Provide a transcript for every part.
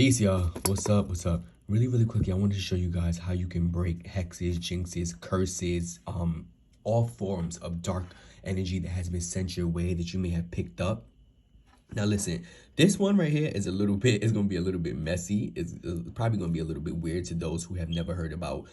Peace, y'all. What's up? What's up? Really quickly, I wanted to show you guys how you can break hexes, jinxes, curses, all forms of dark energy that has been sent your way that you may have picked up. Now listen, this one right here is a little bit, it's going to be a little bit messy. It's probably going to be a little bit weird to those who have never heard about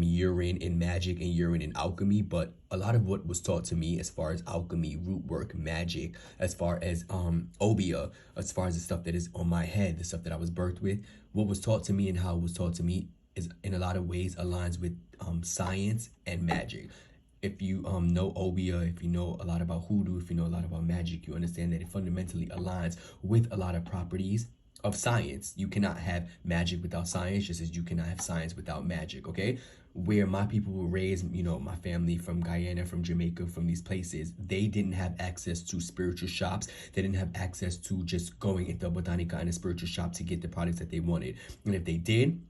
urine and magic and urine and alchemy. But a lot of what was taught to me as far as alchemy, root work, magic, as far as obia, as far as the stuff that is on my head, the stuff that I was birthed with, what was taught to me and how it was taught to me is in a lot of ways aligns with science and magic. If you know obia, if you know a lot about hoodoo, if you know a lot about magic, you understand that it fundamentally aligns with a lot of properties of science. You cannot have magic without science, just as you cannot have science without magic, okay? Where my people were raised, you know, my family from Guyana, from Jamaica, from these places, they didn't have access to spiritual shops. They didn't have access to just going into a botanica and a spiritual shop to get the products that they wanted. And if they did,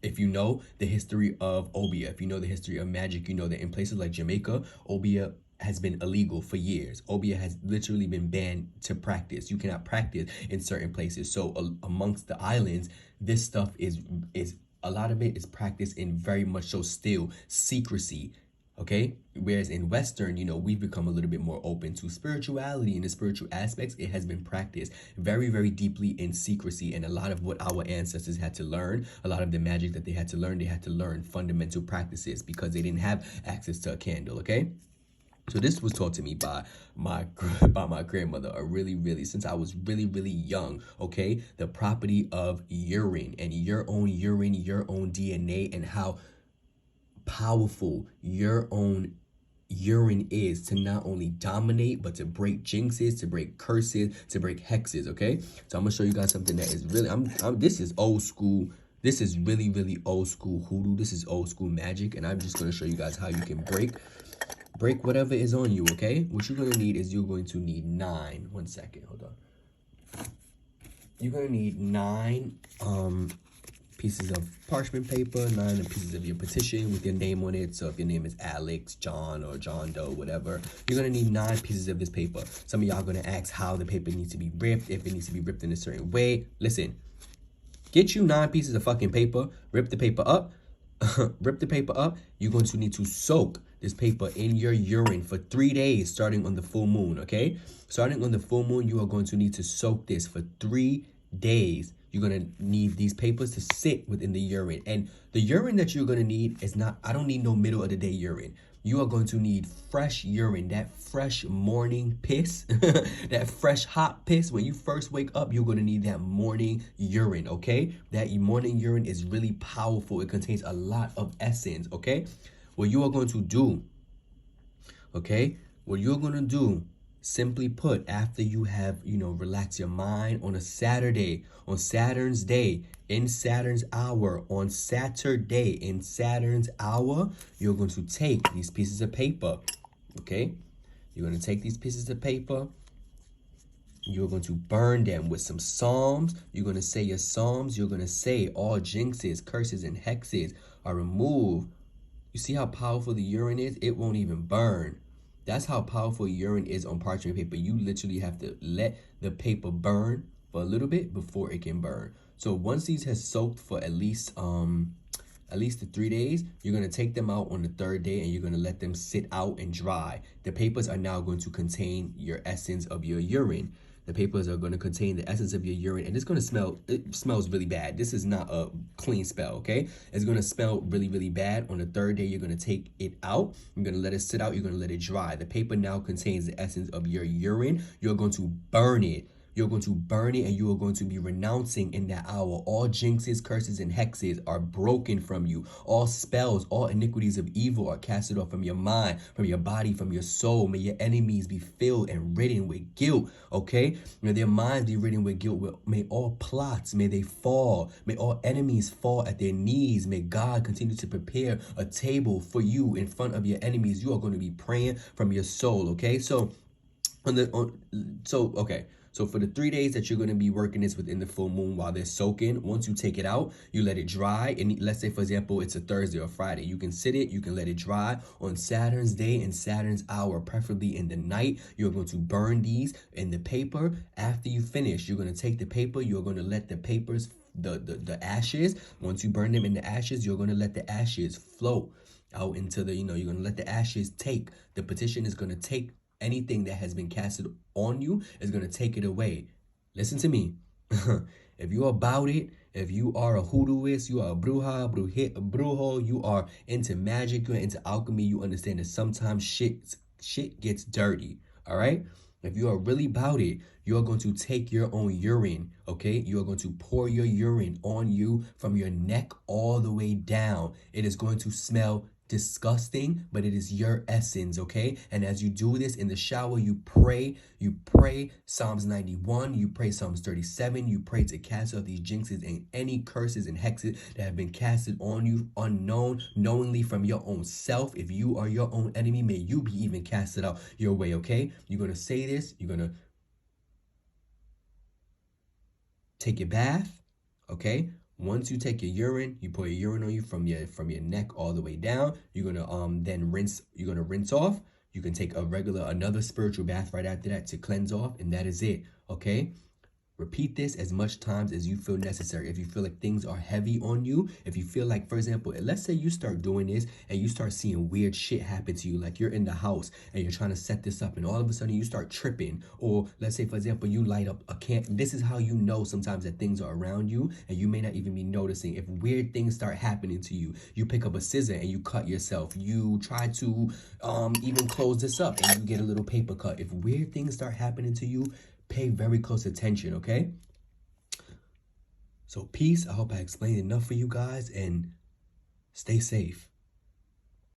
if you know the history of obia, if you know the history of magic, you know that in places like Jamaica, obia has been illegal for years. Obia has literally been banned to practice. You cannot practice in certain places. So amongst the islands, this stuff is a lot of it is practiced in very much so still secrecy. Okay, whereas in Western, you know, we've become a little bit more open to spirituality and the spiritual aspects. It has been practiced very deeply in secrecy, and a lot of what our ancestors had to learn, a lot of the magic that they had to learn fundamental practices because they didn't have access to a candle. Okay, so this was taught to me by my grandmother, since I was really young. Okay, the property of urine and your own urine, your own DNA, and how powerful your own urine is to not only dominate but to break jinxes, to break curses, to break hexes. Okay, so I'm gonna show you guys something that is really this is old school. This is really old school hoodoo. This is old school magic, and I'm just gonna show you guys how you can break whatever is on you. Okay, what you're gonna need is you're going to need 9. 1 second, hold on. You're gonna need 9 pieces of parchment paper, 9 pieces of your petition with your name on it. So if your name is Alex, John, or John Doe, whatever, you're gonna need 9 pieces of this paper. Some of y'all gonna ask how the paper needs to be ripped, if it needs to be ripped in a certain way. Listen, get you 9 pieces of fucking paper, rip the paper up, rip the paper up. You're going to need to soak this paper in your urine for 3 days, starting on the full moon, okay? Starting on the full moon, you are going to need to soak this for 3 days. You're going to need these papers to sit within the urine. And the urine that you're going to need is not, I don't need no middle of the day urine. You are going to need fresh urine, that fresh morning piss, that fresh hot piss. When you first wake up, you're going to need that morning urine, okay? That morning urine is really powerful. It contains a lot of essence, okay? What you are going to do, okay? What you're going to do, simply put, after you have, you know, relax your mind on a Saturday, on Saturn's day, in Saturn's hour, on Saturday, in Saturn's hour, you're going to take these pieces of paper, okay? You're going to take these pieces of paper. You're going to burn them with some psalms. You're going to say your psalms. You're going to say all jinxes, curses, and hexes are removed. You see how powerful the urine is? It won't even burn. That's how powerful urine is on parchment paper. You literally have to let the paper burn for a little bit before it can burn. So once these has soaked for at least the 3 days, you're going to take them out on the 3rd day and you're going to let them sit out and dry. The papers are now going to contain your essence of your urine. The papers are going to contain the essence of your urine, and it's going to smell, it smells really bad. This is not a clean spell, okay? It's going to smell really bad. On the 3rd day, you're going to take it out. You're going to let it sit out. You're going to let it dry. The paper now contains the essence of your urine. You're going to burn it. You're going to burn it, and you are going to be renouncing in that hour. All jinxes, curses, and hexes are broken from you. All spells, all iniquities of evil are casted off from your mind, from your body, from your soul. May your enemies be filled and ridden with guilt, okay? May their minds be ridden with guilt. May all plots, may they fall. May all enemies fall at their knees. May God continue to prepare a table for you in front of your enemies. You are going to be praying from your soul, okay? So, okay. So for the 3 days that you're going to be working this within the full moon while they're soaking, once you take it out, you let it dry. And let's say, for example, it's a Thursday or Friday. You can sit it, you can let it dry on Saturn's day and Saturn's hour, preferably in the night. You're going to burn these in the paper. After you finish, you're going to take the paper, you're going to let the papers, the ashes, once you burn them in the ashes, you're going to let the ashes float out into the, you're going to let the ashes take. The petition is going to take anything that has been casted on you, is going to take it away. Listen to me. If you're about it, if you are a hoodooist, you are a brujo, you are into magic, you're into alchemy, you understand that sometimes shit gets dirty. All right? If you are really about it, you're going to take your own urine, okay? You're going to pour your urine on you from your neck all the way down. It is going to smell disgusting, but it is your essence, okay? And as you do this in the shower, you pray Psalms 91, you pray Psalms 37, you pray to cast off these jinxes and any curses and hexes that have been casted on you unknown, knowingly from your own self. If you are your own enemy, may you be even casted out your way, okay? You're going to say this, you're going to take your bath, okay? Once you take your urine, you pour your urine on you from your neck all the way down. You're gonna then rinse. You're gonna rinse off. You can take another spiritual bath right after that to cleanse off, and that is it. Okay. Repeat this as much times as you feel necessary. If you feel like things are heavy on you, if you feel like, for example, let's say you start doing this and you start seeing weird shit happen to you, like you're in the house and you're trying to set this up and all of a sudden you start tripping, or let's say, for example, you light up a can. This is how you know sometimes that things are around you and you may not even be noticing. If weird things start happening to you, you pick up a scissor and you cut yourself. You try to even close this up and you get a little paper cut. If weird things start happening to you, pay very close attention, okay? So peace. I hope I explained enough for you guys, and stay safe.